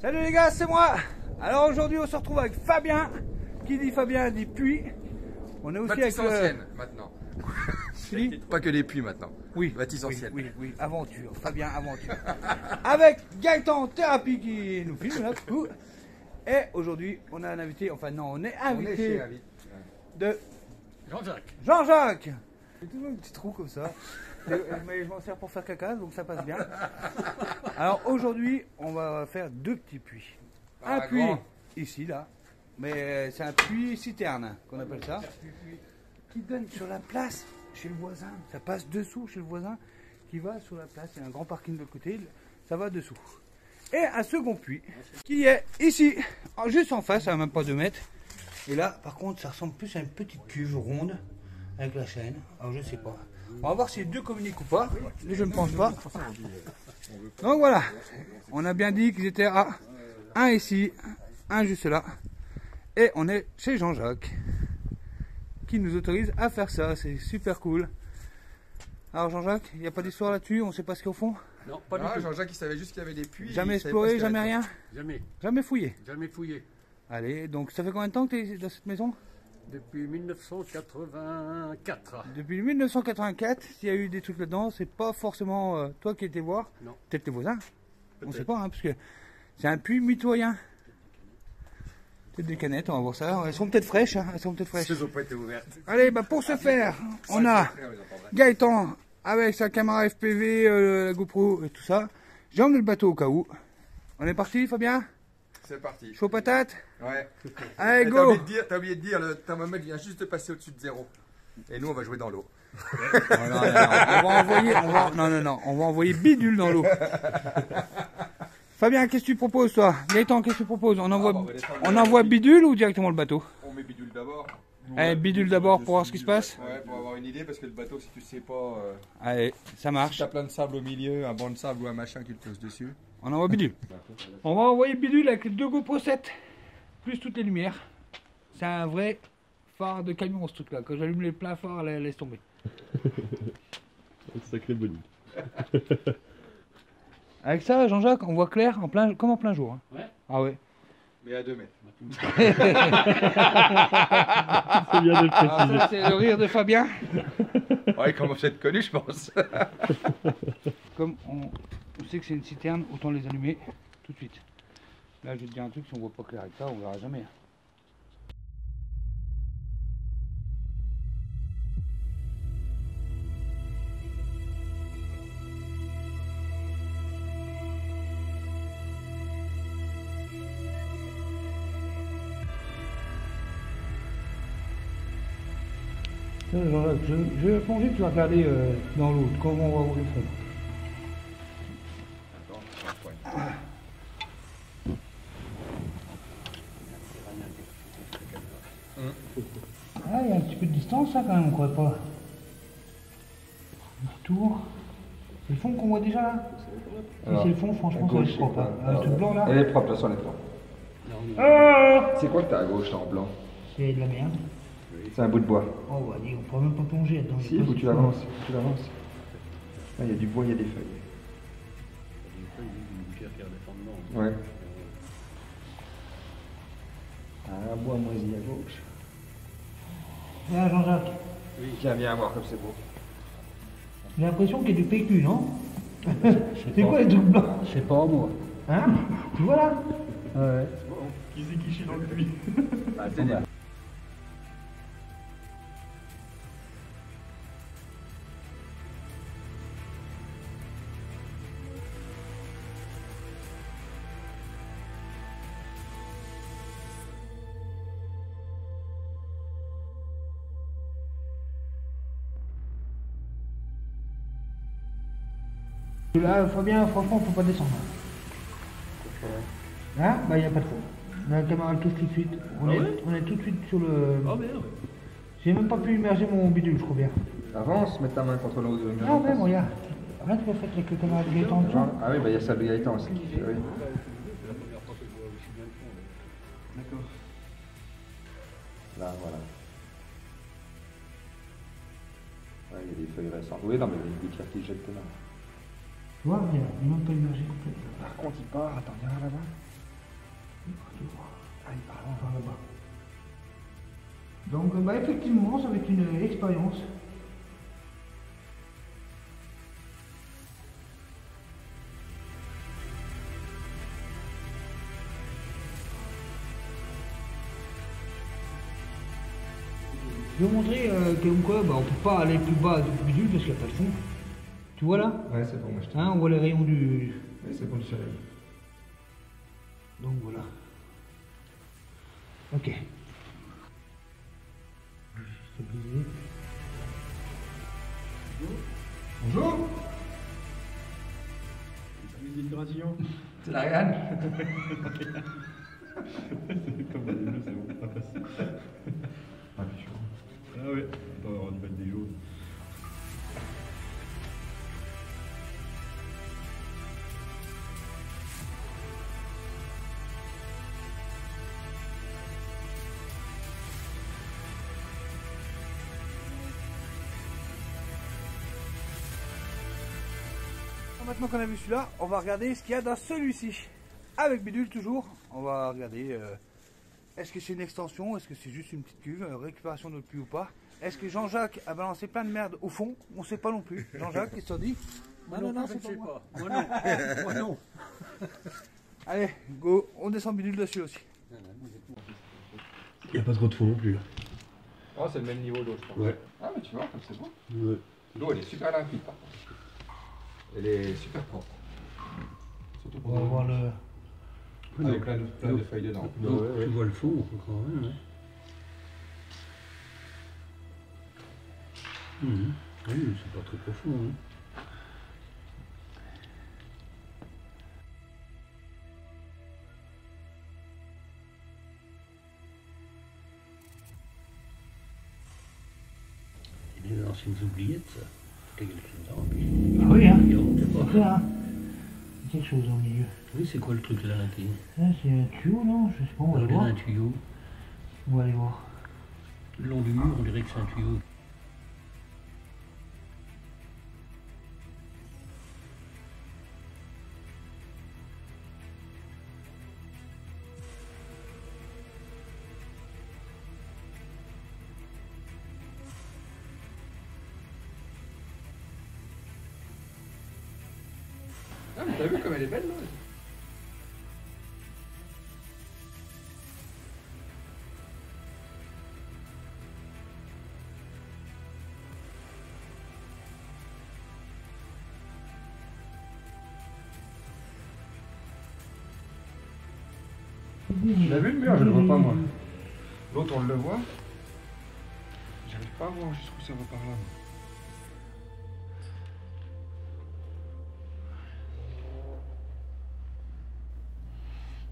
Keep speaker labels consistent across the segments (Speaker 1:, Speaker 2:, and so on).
Speaker 1: Salut les gars, c'est moi. Alors aujourd'hui on se retrouve avec Fabien. Qui dit Fabien dit puits. On est aussi
Speaker 2: Bâtisse
Speaker 1: avec
Speaker 2: ancienne maintenant. Pas que des puits maintenant.
Speaker 1: Oui,
Speaker 2: bâtisse ancienne.
Speaker 1: Oui, aventure, Fabien aventure. Avec Gaëtan Thérapie qui nous filme là. Et aujourd'hui on a un invité, enfin non, on est invité de Jean-Jacques. J'ai toujours un petit trou comme ça. Mais je m'en sers pour faire caca, donc ça passe bien. Alors aujourd'hui, on va faire deux petits puits. Un puits ici, là, mais c'est un puits citerne qu'on appelle ça, qui donne sur la place chez le voisin. Ça passe dessous chez le voisin qui va sur la place. Il y a un grand parking de l'autre côté, ça va dessous. Et un second puits qui est ici, juste en face, à même pas 2 mètres. Et là, par contre, ça ressemble plus à une petite cuve ronde avec la chaîne. Alors je sais pas. On va voir si les deux communiquent ou pas. Mais je ne pense pas. Donc voilà. On a bien dit qu'ils étaient à un ici, un juste là. Et on est chez Jean-Jacques qui nous autorise à faire ça. C'est super cool. Alors Jean-Jacques, il n'y a pas d'histoire là-dessus? On ne sait pas ce qu'il y a au fond?
Speaker 3: Non, pas du tout.
Speaker 2: Jean-Jacques il savait juste qu'il y avait des puits.
Speaker 1: Jamais exploré, jamais rien?
Speaker 3: Jamais.
Speaker 1: Jamais fouillé?
Speaker 3: Jamais fouillé.
Speaker 1: Allez, donc ça fait combien de temps que tu es dans cette maison?
Speaker 3: Depuis 1984.
Speaker 1: Depuis 1984, s'il y a eu des trucs là-dedans, c'est pas forcément toi qui étais voir.
Speaker 3: Non.
Speaker 1: Peut-être les voisins. On ne sait pas, hein, parce que c'est un puits mitoyen. Peut-être des canettes, on va voir ça. Elles sont peut-être fraîches. Hein, elles sont peut-être fraîches.
Speaker 2: Elles n'ont pas été ouvertes.
Speaker 1: Allez, bah pour ce faire, on a Gaëtan avec sa caméra FPV, la GoPro et tout ça. J'ai emmené le bateau au cas où. On est parti, Fabien?
Speaker 2: C'est parti.
Speaker 1: Chaud patate?
Speaker 2: Ouais.
Speaker 1: Allez,
Speaker 2: T'as
Speaker 1: go!
Speaker 2: oublié de dire, le thermomètre vient juste de passer au-dessus de 0. Et nous, on va jouer dans l'eau.
Speaker 1: On va envoyer Bidule dans l'eau. Fabien, qu'est-ce que tu proposes, toi? Gaëtan, qu'est-ce que tu proposes? On envoie Bidule ou directement le bateau?
Speaker 2: On met Bidule d'abord.
Speaker 1: Allez, Bidule d'abord pour voir ce qui se passe.
Speaker 2: Ouais, pour avoir une idée, parce que le bateau, si tu sais pas...
Speaker 1: Allez, ça marche.
Speaker 2: Si t'as plein de sable au milieu, un banc de sable ou un machin qui te pose dessus.
Speaker 1: On envoie Bidule. On va envoyer Bidule avec les 2 GoPro 7, plus toutes les lumières. C'est un vrai phare de camion ce truc là. Quand j'allume les pleins phares, laisse tomber.
Speaker 4: Sacré bonnie.
Speaker 1: Avec ça, Jean-Jacques, on voit clair comme en plein jour. Hein.
Speaker 3: Ouais.
Speaker 1: Ah ouais.
Speaker 2: Mais à 2 mètres.
Speaker 4: C'est bien de le
Speaker 1: Alors
Speaker 4: préciser.
Speaker 1: ça, c'est le rire de Fabien.
Speaker 2: Ouais, il commence à être connu, je pense.
Speaker 1: Comme on sait que c'est une citerne, autant les allumer tout de suite. Là, je vais te dire un truc, si on voit pas clair avec ça, on verra jamais. Je vais plonger, tu vas regarder dans l'eau, comment on va voir le fond. Ah, il y a un petit peu de distance là quand même, on croit pas. Un petit tour. C'est le fond qu'on voit déjà là? Si c'est le fond, franchement, ça je crois pas. Un truc blanc là?
Speaker 2: Elle est propre, de toute façon, elle est propre.
Speaker 1: Ah,
Speaker 2: C'est quoi que t'as à gauche, là, en blanc?
Speaker 1: c'est de la merde.
Speaker 2: C'est un bout de bois.
Speaker 1: Oh, bah, on pourra même pas plonger là-dedans.
Speaker 2: Si, il faut que tu l'avances. Tu l'avances. Ah, il y a du bois, il y a des feuilles. Ouais. Un bois moisi à gauche.
Speaker 1: Là, Jean-Jacques,
Speaker 2: Tiens, viens voir comme c'est beau.
Speaker 1: j'ai l'impression qu'il y a du PQ, non? C'est quoi les trucs blancs?
Speaker 3: C'est pas moi.
Speaker 1: Hein? Tu vois là?
Speaker 3: Ouais.
Speaker 4: Qui c'est qui chie dans le puits?
Speaker 2: Ah, c'est bien.
Speaker 1: Là, Fabien, franchement, faut pas descendre. Hein? Bah, il n'y a pas de fond. La caméra touche tout de suite. On est tout de suite sur le.
Speaker 4: Oh merde.
Speaker 1: J'ai même pas pu immerger mon bidule, je crois bien.
Speaker 2: Avance, mets ta main contre l'eau.
Speaker 1: Ah, ouais, regarde. Rien que le fait avec la caméra de Gaëtan en dessous.
Speaker 2: Ah oui, bah il y a celle de Gaëtan aussi qui fait, oui.
Speaker 1: D'accord.
Speaker 2: Là, voilà. Ouais, il y a des feuilles récentes. Oui, non, mais il y a des pierres qui jettent là.
Speaker 1: Tu vois, il n'a même pas immergé complètement.
Speaker 2: Par contre, il part. Attends, viens là-bas.
Speaker 1: Donc bah, effectivement, ça va être une expérience. Je vais vous montrer comme quoi bah, on peut pas aller plus bas du bidule parce qu'il n'y a pas de fond. Tu vois là?
Speaker 2: Ouais, c'est bon, moi je te
Speaker 1: Hein, on voit les rayons du...
Speaker 2: Ouais, c'est bon le soleil.
Speaker 1: Donc voilà. Ok. Stabiliser.
Speaker 2: Bonjour.
Speaker 4: L'hydratation.
Speaker 2: C'est la Reine.
Speaker 4: Comme on dit, c'est bon, pas facile.
Speaker 2: Ah, puis chaud.
Speaker 4: Ah ouais, on va avoir du mettre des jaunes.
Speaker 1: Maintenant qu'on a vu celui-là, on va regarder ce qu'il y a dans celui-ci. Avec bidule toujours, on va regarder est-ce que c'est une extension, est-ce que c'est juste une petite cuve, récupération de pluie ou pas. Est-ce que Jean-Jacques a balancé plein de merde au fond? On ne sait pas non plus. Jean-Jacques, qu'est-ce que tu dis?
Speaker 3: Non, c'est pas moi. Moi non. Moi non.
Speaker 1: Allez, go, on descend bidule dessus aussi.
Speaker 4: Il n'y a pas trop de fond non plus là.
Speaker 2: Oh, c'est le même niveau d'eau, je pense.
Speaker 4: Ouais.
Speaker 2: Ah, mais tu vois, comme c'est bon.
Speaker 4: Ouais.
Speaker 2: L'eau, elle est super limpide, par contre. Elle est super propre. Surtout
Speaker 1: On va voir le...
Speaker 2: Avec plein de feuilles dedans.
Speaker 4: Tu vois le fond encore, ouais. Oui, c'est pas très profond. Hein. C'est des anciennes oubliettes, ça. T'as quelque chose dedans, puis...
Speaker 1: Ah oui, hein.
Speaker 4: C'est pas...
Speaker 1: C'est là. Quelque chose au milieu.
Speaker 4: Oui, c'est quoi le truc là qui...
Speaker 1: Ça, c'est un tuyau, non? Je sais pas, on va
Speaker 4: On
Speaker 1: aller
Speaker 4: dirait
Speaker 1: voir.
Speaker 4: un tuyau.
Speaker 1: On va aller voir.
Speaker 4: Le long du mur, on dirait que c'est un tuyau.
Speaker 2: Ah, mais t'as vu comme elle est belle, là? Tu l'as vu le mur? Je le vois pas, moi. L'autre, on le voit. J'arrive pas à voir jusqu'où ça va par là.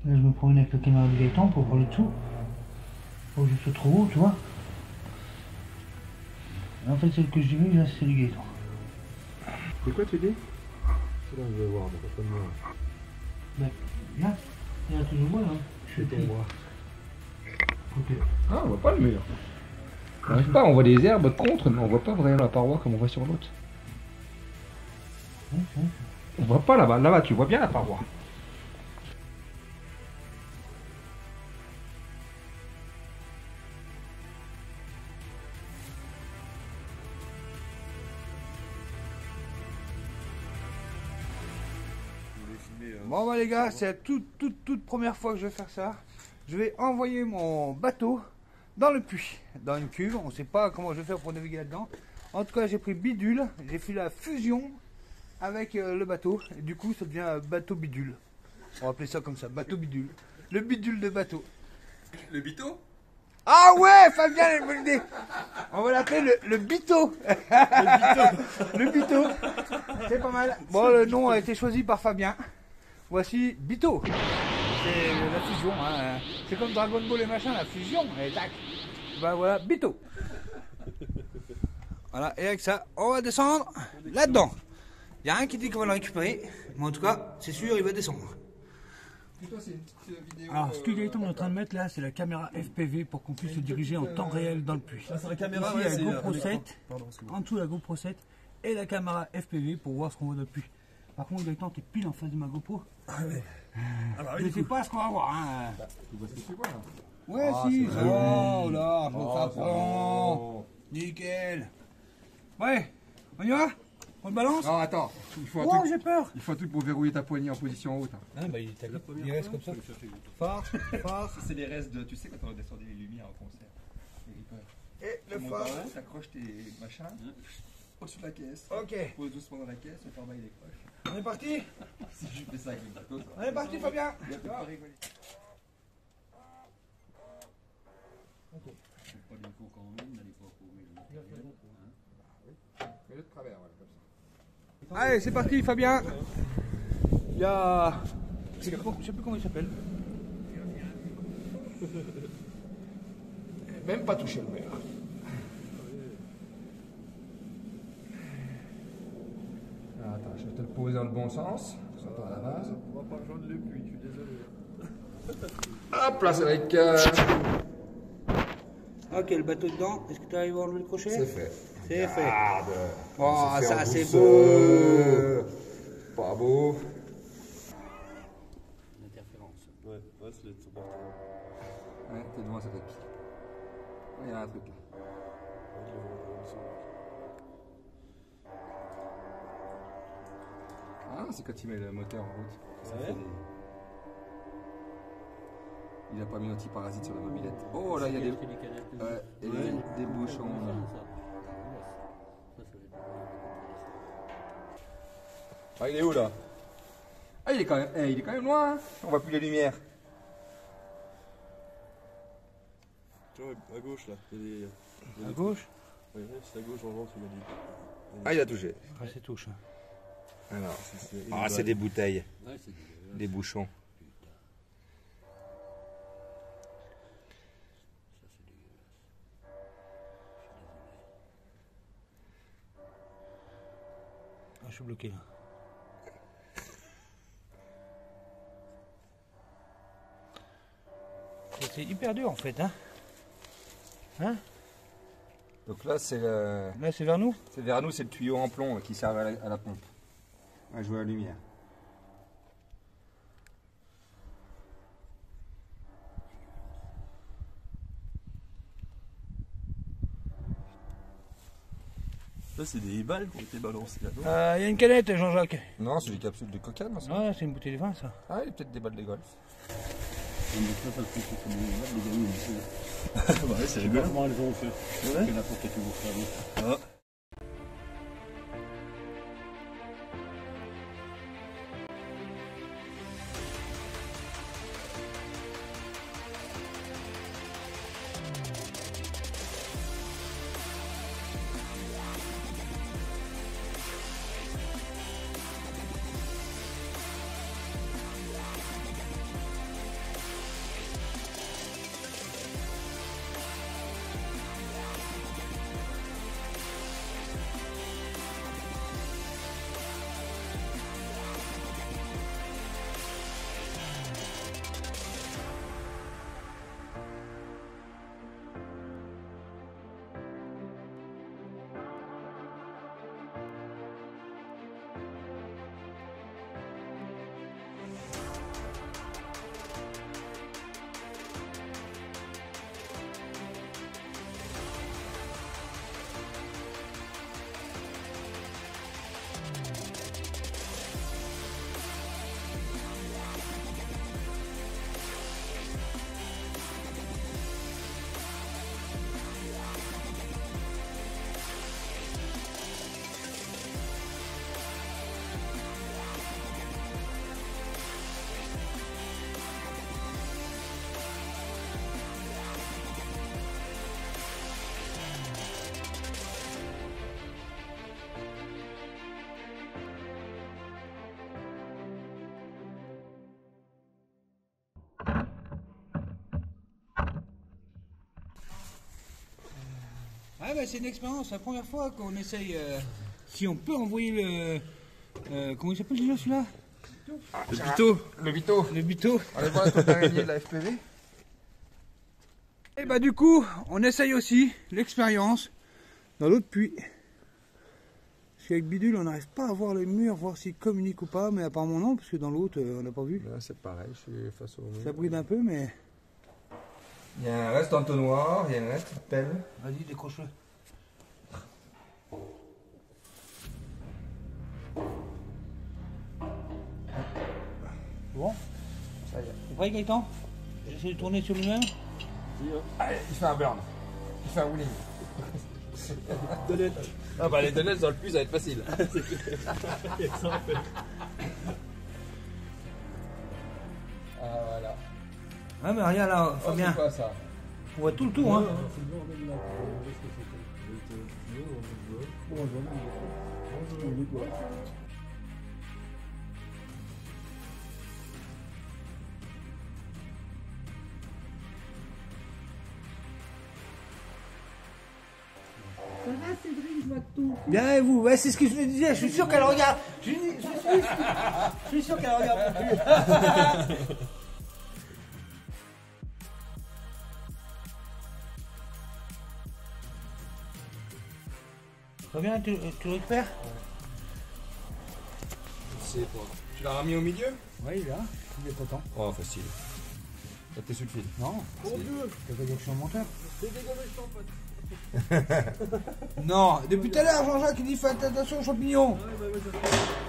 Speaker 1: Là, je me promène avec la caméra de Gaëtan pour voir le dessous. Faut que je sois trop haut, tu vois. En fait, celle que j'ai vue, là, c'est le Gaëtan.
Speaker 2: C'est quoi, tu dis? C'est là que je vais voir, mais pas de moi.
Speaker 1: Ben, là, il y a toujours moi, là.
Speaker 2: Je suis moi.
Speaker 1: Ok.
Speaker 2: Ah, on voit pas le mur. On n'arrive pas, on voit des herbes contre, mais on voit pas vraiment la paroi comme on voit sur l'autre. On voit pas là-bas, là-bas, tu vois bien la paroi.
Speaker 1: Bon bah les gars, c'est la toute première fois que je vais faire ça. Je vais envoyer mon bateau dans le puits, dans une cuve. On ne sait pas comment je vais faire pour naviguer là-dedans. En tout cas, j'ai pris bidule, j'ai fait la fusion avec le bateau. Et du coup, ça devient un bateau bidule. On va appeler ça comme ça, bateau bidule. Le bidule de bateau.
Speaker 2: Le bito?
Speaker 1: Ah ouais, Fabien, elle a une bonne idée. On va l'appeler le bito. Le bito. C'est pas mal. Bon, le nom a été choisi par Fabien. Voici Bito. C'est la fusion. Hein. C'est comme Dragon Ball et machin, la fusion. Et tac. Ben voilà, Bito. Voilà, et avec ça, on va descendre là-dedans. Il n'y a rien qui dit qu'on va le récupérer. Mais en tout cas, c'est sûr, il va descendre. Alors, ce que Gaëtan est en train de mettre là, c'est la caméra FPV pour qu'on puisse se diriger en temps réel dans le puits.
Speaker 5: C'est la caméra,
Speaker 1: Ici,
Speaker 5: ouais,
Speaker 1: la GoPro 7,
Speaker 5: Pardon, excuse-moi.
Speaker 1: en dessous la GoPro 7 et la caméra FPV pour voir ce qu'on voit dans le puits. Par contre, Gaëtan, t'es pile en face de ma GoPro.
Speaker 5: Ah ouais. Ah bah
Speaker 1: Je
Speaker 5: oui,
Speaker 1: ne sais pas ce qu'on va voir. Hein.
Speaker 2: Tu vois ce que tu vois là?
Speaker 1: Ouais, si, ça va, là, ça prend. Nickel. Ouais, on y va? On le balance?
Speaker 2: Non, attends, il faut un
Speaker 1: Oh,
Speaker 2: truc.
Speaker 1: j'ai peur.
Speaker 2: Il faut un truc pour verrouiller ta poignée en position haute. Hein.
Speaker 1: Ah, bah, il reste comme ça. Phare, phare.
Speaker 2: C'est les restes de, tu sais, quand on descendait les lumières au concert. Et le phare. Tu accroches tes machins au-dessus de la caisse.
Speaker 1: Ok.
Speaker 2: Pose doucement dans la caisse, le phare il décroche.
Speaker 1: On est parti?
Speaker 2: Si je fais ça avec le bateau, ça va.
Speaker 1: On est parti, Fabien.
Speaker 2: Il y a pas de rigoler. Mets-le de travers, voilà, comme ça.
Speaker 1: Allez, c'est parti, Fabien. Il y a... Je sais plus comment il s'appelle.
Speaker 2: Même pas toucher le mer. Attends, je vais te le poser dans le bon sens. Ça part à la base.
Speaker 3: On va pas rejoindre le puits, je suis désolé.
Speaker 2: Hop là, c'est avec.
Speaker 1: Ok, le bateau dedans. Est-ce que tu arrives à enlever le crochet?
Speaker 2: C'est fait.
Speaker 1: C'est fait.
Speaker 2: Regarde.
Speaker 1: Oh,
Speaker 2: C'est fait
Speaker 1: ça
Speaker 2: en
Speaker 1: c'est
Speaker 2: douceur.
Speaker 1: beau.
Speaker 2: Pas beau.
Speaker 4: L'interférence.
Speaker 3: Ouais, c'est les tout partout.
Speaker 2: Ouais, t'es devant, ça fait. Il y a un truc là. Ah, c'est quand il met le moteur en route. Ça fait des... Il a pas mis l'antiparasite sur la mobilette. Oh là, il y a des, ouais, et des bouchons. Là. Ah, il est où là? Ah, il est quand même loin. Hein. On voit plus les lumières.
Speaker 3: Tu vois, à gauche là. Il y a
Speaker 1: À gauche?
Speaker 3: Oui, c'est à gauche, en vent, tu m'as dit.
Speaker 2: Ah, il a touché.
Speaker 1: Ah, c'est touche.
Speaker 2: Alors,
Speaker 3: Ah,
Speaker 2: c'est des bouteilles,
Speaker 4: Ouais, c'est dégueulasse.
Speaker 2: des bouchons.
Speaker 4: Ça, c'est dégueulasse.
Speaker 1: Ah, je suis bloqué là. C'est hyper dur en fait, hein? Hein?
Speaker 2: Donc là, c'est
Speaker 1: Là, c'est vers nous?
Speaker 2: c'est vers nous, c'est le tuyau en plomb là, qui sert à la pompe. À jouer à la lumière.
Speaker 3: Ça, c'est des balles qui ont été balancées là-dedans.
Speaker 1: Il y a une canette, Jean-Jacques.
Speaker 2: Non, c'est des capsules de coca, non ça?
Speaker 1: Ouais, c'est une bouteille de vin, ça.
Speaker 2: Ah, il y a peut-être des balles de golf.
Speaker 4: Mais ça, ça se fait comme les gamins ici.
Speaker 3: Ouais, c'est rigolo.
Speaker 4: Comment elles ont fait?
Speaker 3: Ouais.
Speaker 4: Que la porte est toujours fermée.
Speaker 3: Ah.
Speaker 1: Ah bah c'est une expérience, la première fois qu'on essaye, si on peut envoyer le... comment il s'appelle déjà celui-là?
Speaker 2: Le Vito. Le Vito.
Speaker 1: Le Vito.
Speaker 2: Allez voir la tour d'araignée de la FPV.
Speaker 1: Et bah du coup, on essaye aussi l'expérience dans l'autre puits. Parce qu'avec Bidule, on n'arrive pas à voir les murs, voir s'ils communiquent ou pas, mais apparemment non, parce que dans l'autre, on n'a pas vu.
Speaker 2: Là, c'est pareil, je suis face au mur.
Speaker 1: Ça bride un peu, mais...
Speaker 2: Il y a un reste entonnoir, il y a un reste pelle.
Speaker 1: Vas-y, décroche-le. Bon, ça y est. T'es prêt, Gaëtan? J'essaie de tourner sur lui-même.
Speaker 2: Allez, il fait un burn. Il fait un wheeling. Ah bah les donuts dans le plus, ça va être facile. Ah voilà.
Speaker 1: Ah mais rien là,
Speaker 2: Oh,
Speaker 1: Fabien.
Speaker 2: c'est quoi ça?
Speaker 1: On voit tout le tour, hein.
Speaker 5: Ça va Cédric, je vois tout.
Speaker 1: Bien et vous? Ouais, c'est ce que je me disais, je suis sûr qu'elle regarde. Je suis sûr qu'elle regarde non plus. Fabien, tu le récupères?
Speaker 2: C'est quoi? Tu l'as remis au milieu?
Speaker 1: Oui, il est là. Il est content.
Speaker 2: Oh, facile. Ça t'est sulfide.
Speaker 1: Non. T'as pas dit que je suis un menteur? Non, depuis tout à l'heure, Jean-Jacques il dit fais attention aux champignons.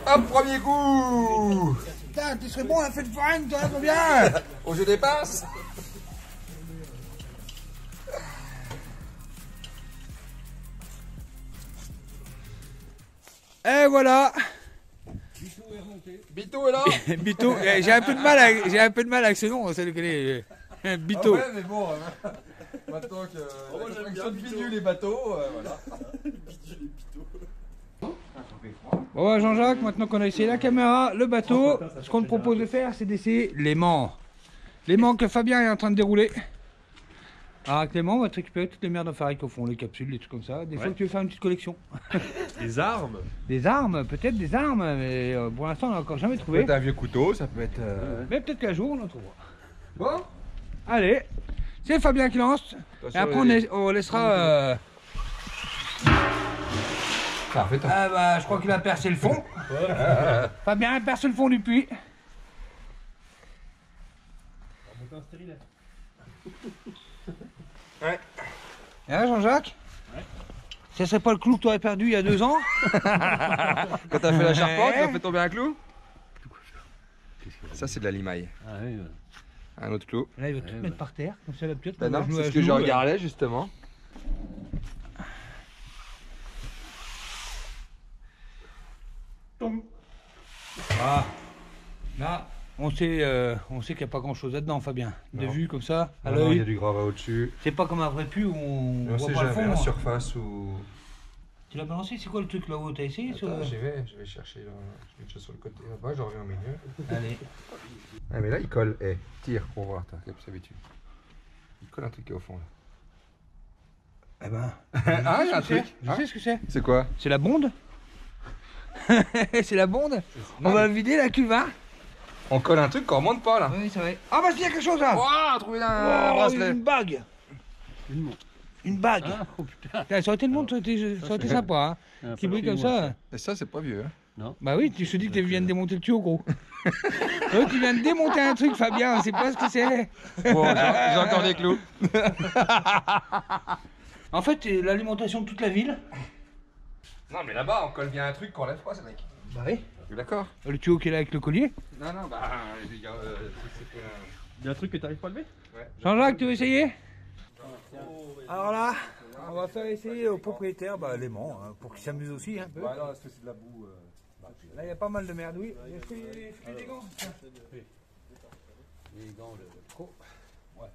Speaker 2: Hop, premier coup!
Speaker 1: Putain, tu serais bon à la fête foraine, toi, Fabien.
Speaker 2: Au jeu des pinces?
Speaker 1: Et voilà.
Speaker 2: Bito est là?
Speaker 1: Bito, j'ai un peu de mal avec ce nom, c'est lequel est Bito.
Speaker 2: Ah ouais, mais bon, maintenant que la construction bidule les bateaux, voilà.
Speaker 1: Bon ouais, Jean-Jacques, maintenant qu'on a essayé la caméra, le bateau, ce qu'on te propose de faire, c'est d'essayer l'aimant. L'aimant que Fabien est en train de dérouler. Alors avec l'aimant, on va te récupérer toutes les merdes en farine au fond, les capsules, les trucs comme ça. Des fois que tu veux faire une petite collection.
Speaker 3: Des armes?
Speaker 1: Des armes, peut-être des armes, mais pour l'instant on n'a encore jamais trouvé.
Speaker 2: Ça peut être un vieux couteau, ça peut être...
Speaker 1: Mais peut-être qu'un jour on en trouvera.
Speaker 2: Bon?
Speaker 1: Allez, c'est Fabien qui lance. Et après on laissera... Ah bah je crois qu'il a percé le fond. Fabien a percé le fond du puits.
Speaker 2: Ouais.
Speaker 1: Hein Jean-Jacques? Ouais. Ça serait pas le clou que tu aurais perdu il y a 2 ans?
Speaker 2: Quand t'as fait la charpente, t'as fait tomber un clou? Ça c'est de la limaille.
Speaker 4: Ah oui,
Speaker 2: Un autre clou.
Speaker 1: Là il va tout mettre par terre, comme ça la petite.
Speaker 2: Ben non, c'est ce que je regardais justement.
Speaker 1: Ah. Là, on sait qu'il n'y a pas grand chose là-dedans, Fabien. De vue comme ça, à
Speaker 2: Il y a
Speaker 1: l'œil.
Speaker 2: du gravat au-dessus.
Speaker 1: C'est pas comme un vrai puits où on
Speaker 2: On
Speaker 1: voit
Speaker 2: sait
Speaker 1: pas le
Speaker 2: jamais
Speaker 1: fond.
Speaker 2: la
Speaker 1: Hein.
Speaker 2: surface ou...
Speaker 1: Tu l'as balancé? C'est quoi le truc là-haut? T'as essayé ça?
Speaker 2: Attends, je vais chercher là. Je mets ça sur le côté là-bas, je reviens au milieu.
Speaker 1: Allez.
Speaker 2: Ah mais là il colle. Eh, tire pour voir, toi, comme d'habitude. Il colle un truc qui est au fond là.
Speaker 1: Eh ben.
Speaker 2: Ah, il y a un truc.
Speaker 1: Je sais ce que c'est.
Speaker 2: C'est quoi?
Speaker 1: C'est la bonde. C'est la bonde. On va vider la cuve, hein.
Speaker 2: On colle un truc qu'on remonte pas là.
Speaker 1: Oui, c'est vrai. Ah bah il y a quelque chose là.
Speaker 2: Oh, on a trouvé un bracelet.
Speaker 1: Une bague.
Speaker 4: Une montre.
Speaker 1: Une bague.
Speaker 4: Ah, oh putain.
Speaker 1: Putain, ça aurait été une montre, ça aurait été sympa, hein. Qui brille comme ça.
Speaker 2: Et ça c'est pas vieux. Hein.
Speaker 1: Bah oui, tu te dis que tu viens de démonter le tuyau, gros. Tu viens de démonter un truc, Fabien, on sait pas ce que c'est.
Speaker 2: Bon, j'ai encore des clous.
Speaker 1: En fait, c'est l'alimentation de toute la ville.
Speaker 2: Non mais là-bas on colle bien un truc qu'on lève pas, ce mec.
Speaker 1: Bah oui.
Speaker 2: D'accord.
Speaker 1: Le tuyau qui est là avec le collier.
Speaker 2: Non, non, bah, il y a
Speaker 3: Il y a un truc que t'arrives pas à lever?
Speaker 1: Jean-Jacques, tu veux essayer? Alors là, on va faire essayer au propriétaire l'aimant, hein, pour qu'il s'amuse aussi un peu.
Speaker 2: Ouais, non, c'est de la boue.
Speaker 1: Là, il y a pas mal de merde, oui. Il y a des gants.
Speaker 4: Les gants, le
Speaker 1: Trop. Ouais,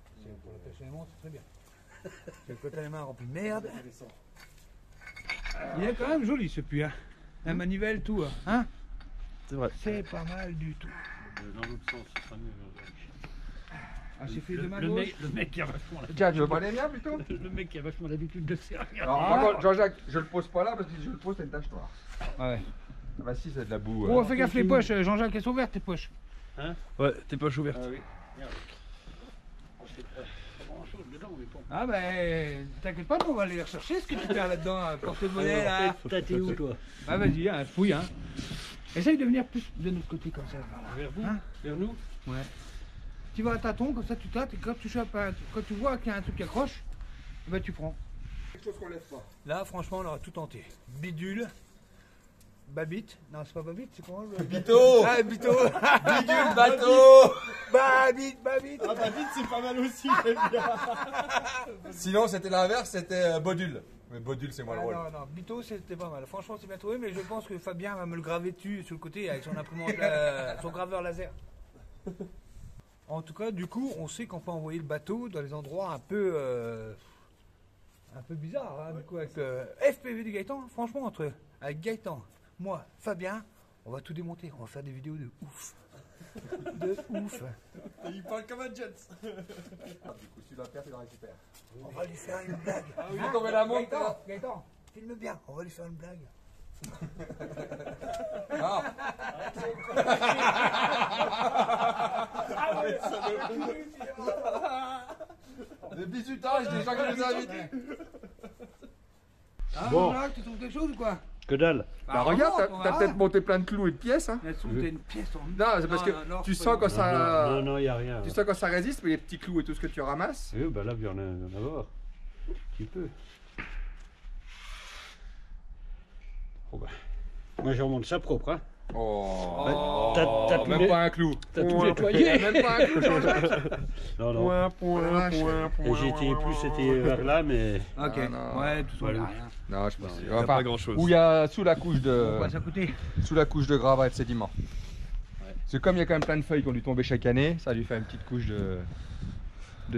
Speaker 1: pour la pêche à l'aimant, c'est très bien. C'est le côté à les mains rempli de merde. Il est quand même joli ce puits, hein. La manivelle, tout, hein.
Speaker 3: C'est vrai.
Speaker 1: C'est pas mal du tout.
Speaker 4: dans l'autre sens, ce sera mieux.
Speaker 1: Ah, j'ai fait de ma
Speaker 4: Le
Speaker 1: gauche.
Speaker 4: mec qui a vachement l'habitude.
Speaker 2: Tiens, tu veux pas les miens plutôt?
Speaker 4: Le mec qui a vachement l'habitude de servir.
Speaker 2: Alors, par contre, Jean-Jacques, je le pose pas là parce que si je le pose, t'as une tache noire.
Speaker 1: Ouais.
Speaker 2: Ah bah si, c'est de la boue.
Speaker 1: Oh, fais gaffe les poches, Jean-Jacques, elles sont ouvertes tes poches.
Speaker 3: Ouais, tes poches ouvertes.
Speaker 4: Ah oui. Merde. Pas grand chose dedans, mais bon.
Speaker 1: Ah ben, t'inquiète pas, on va aller rechercher ce que tu perds là-dedans, porte-monnaie là.
Speaker 4: T'as été où toi?
Speaker 1: Ah vas-y, hein, fouille, hein. Essaye de venir plus de notre côté comme ça. Voilà.
Speaker 4: Vers vous?
Speaker 1: Hein?
Speaker 4: Vers nous?
Speaker 1: Ouais. tu vas à tâtons, comme ça tu tâtes, et quand tu vois qu'il y a un truc qui accroche, bah tu prends.
Speaker 2: Quelque chose qu'on lève pas.
Speaker 1: Là, franchement, on aura tout tenté. Bidule, babite, non, c'est pas babite, c'est comment
Speaker 2: Bito.
Speaker 1: Ah, bito.
Speaker 2: Bidule, bateau.
Speaker 1: Babite.
Speaker 3: Ah, bah vite, c'est pas mal aussi, j'aime bien.
Speaker 2: Sinon, c'était l'inverse, c'était Bodule. Mais Bodule, c'est moins drôle.
Speaker 1: Non, bito, c'était pas mal. Franchement, c'est bien trouvé, mais je pense que Fabien va me le graver dessus, sur le côté, avec son imprimante, son graveur laser. En tout cas, du coup, on sait qu'on peut envoyer le bateau dans les endroits un peu bizarres, hein, du coup, avec le FPV de Gaëtan. Franchement, avec Gaëtan, moi, Fabien, on va tout démonter. On va faire des vidéos de ouf. De ouf.
Speaker 3: Il parle comme un jet.
Speaker 2: Du coup, si tu la perds, tu la récupères.
Speaker 1: On va lui faire une blague.
Speaker 2: Ah oui, comme elle a monté.
Speaker 1: Gaëtan, filme bien. On va lui faire une blague.
Speaker 2: Ah. Des bisutages, des gens qui nous invitent.
Speaker 1: Ah,
Speaker 4: Bon.
Speaker 1: Jacques, tu trouves quelque chose ou quoi?
Speaker 4: Que dalle.
Speaker 2: Bah regarde, t'as peut-être monté plein de clous et de pièces, hein.
Speaker 1: Il y a une pièce en
Speaker 2: Non, c'est parce que tu sens quand ça...
Speaker 4: Non, il n'y a rien.
Speaker 2: Tu sens quand ça résiste, mais les petits clous et tout ce que tu ramasses.
Speaker 4: Oui, bah là, il y en a à voir. Un petit peu. Oh bah. Moi, je remonte ça propre, hein.
Speaker 2: Oh,
Speaker 4: T'as tout
Speaker 2: même
Speaker 4: les-
Speaker 2: pas un clou.
Speaker 4: T'as tout nettoyé.
Speaker 2: Même pas un clou, Jean-Jacques.
Speaker 4: Non, non. Et j'étais c'était vers là, mais.
Speaker 1: Ok,
Speaker 2: Ah, non.
Speaker 1: ouais, tout ça,
Speaker 4: Voilà.
Speaker 1: il y a rien.
Speaker 2: Non, je pense
Speaker 3: Il n'y a pas grand chose.
Speaker 2: où il y a sous la couche
Speaker 1: Pourquoi
Speaker 2: de
Speaker 1: ça a coûté?
Speaker 2: gravats et de sédiments. C'est comme il y a quand même plein de feuilles qui ont dû tomber chaque année, ça a dû faire une petite couche de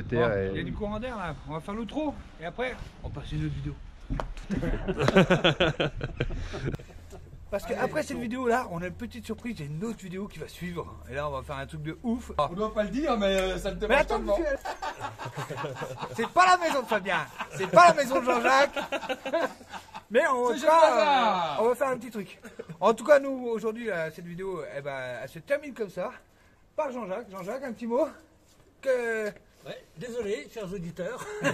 Speaker 2: terre.
Speaker 1: Bon, il y a
Speaker 2: Et...
Speaker 1: du courant d'air là, on va faire l'outro et après on passe une autre vidéo. Parce qu'après cette vidéo là, on a une petite surprise, il y a une autre vidéo qui va suivre. Et là on va faire un truc de ouf.
Speaker 2: On doit pas le dire, mais ça ne te
Speaker 1: Mais
Speaker 2: marche
Speaker 1: attends,
Speaker 2: tellement.
Speaker 1: monsieur, c'est pas la maison de Fabien, c'est pas la maison de Jean-Jacques. Mais en tout cas, on va faire un petit truc. En tout cas, nous aujourd'hui, cette vidéo, eh ben, elle se termine comme ça. Par Jean-Jacques. Jean-Jacques, un petit mot que...
Speaker 6: Ouais, désolé, chers auditeurs. Il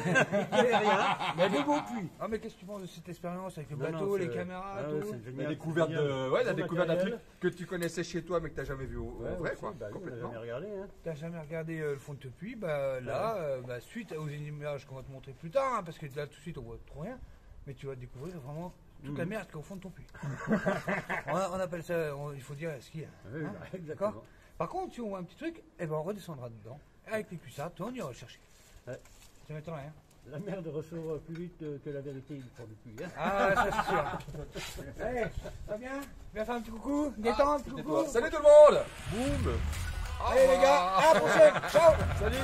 Speaker 6: n'y avait rien, mais des beaux puits.
Speaker 1: Ah mais qu'est-ce que tu penses de cette expérience avec le
Speaker 6: Non,
Speaker 1: bateau,
Speaker 6: non,
Speaker 1: les
Speaker 6: c'est-
Speaker 1: caméras,
Speaker 6: ah
Speaker 1: tout
Speaker 6: ouais, c'est
Speaker 2: La
Speaker 6: génial,
Speaker 2: découverte
Speaker 6: c'est génial.
Speaker 2: la
Speaker 6: Tout
Speaker 2: découverte d'un truc
Speaker 6: matériel.
Speaker 2: que tu connaissais chez toi mais que tu n'as jamais vu au
Speaker 6: Ouais,
Speaker 2: vrai,
Speaker 6: aussi,
Speaker 2: quoi.
Speaker 6: bah oui, on n'a
Speaker 2: Complètement.
Speaker 6: jamais regardé. Hein.
Speaker 1: T'as jamais regardé le fond de ce puits, bah là, bah, suite aux images qu'on va te montrer plus tard, hein, parce que là tout de suite on voit trop rien, mais tu vas découvrir vraiment toute la merde qui est au fond de ton puits. on appelle ça, il faut dire ce qu'il y a.
Speaker 6: Oui,
Speaker 1: Hein,
Speaker 6: bah, exactement.
Speaker 1: d'accord. Par contre, si on voit un petit truc, eh ben on redescendra dedans, avec les cuissards, on ira le chercher.
Speaker 6: Ouais.
Speaker 1: Ça m'étonne rien.
Speaker 6: La merde ressort plus vite que la vérité du fond du puits. Hein.
Speaker 1: Ah, ça c'est sûr. Allez, ça bien? Viens faire un petit coucou, Gaëtan, un petit coucou.
Speaker 2: Salut tout le monde.
Speaker 3: Boum.
Speaker 1: Allez les gars, à la prochaine, ciao.
Speaker 3: Salut.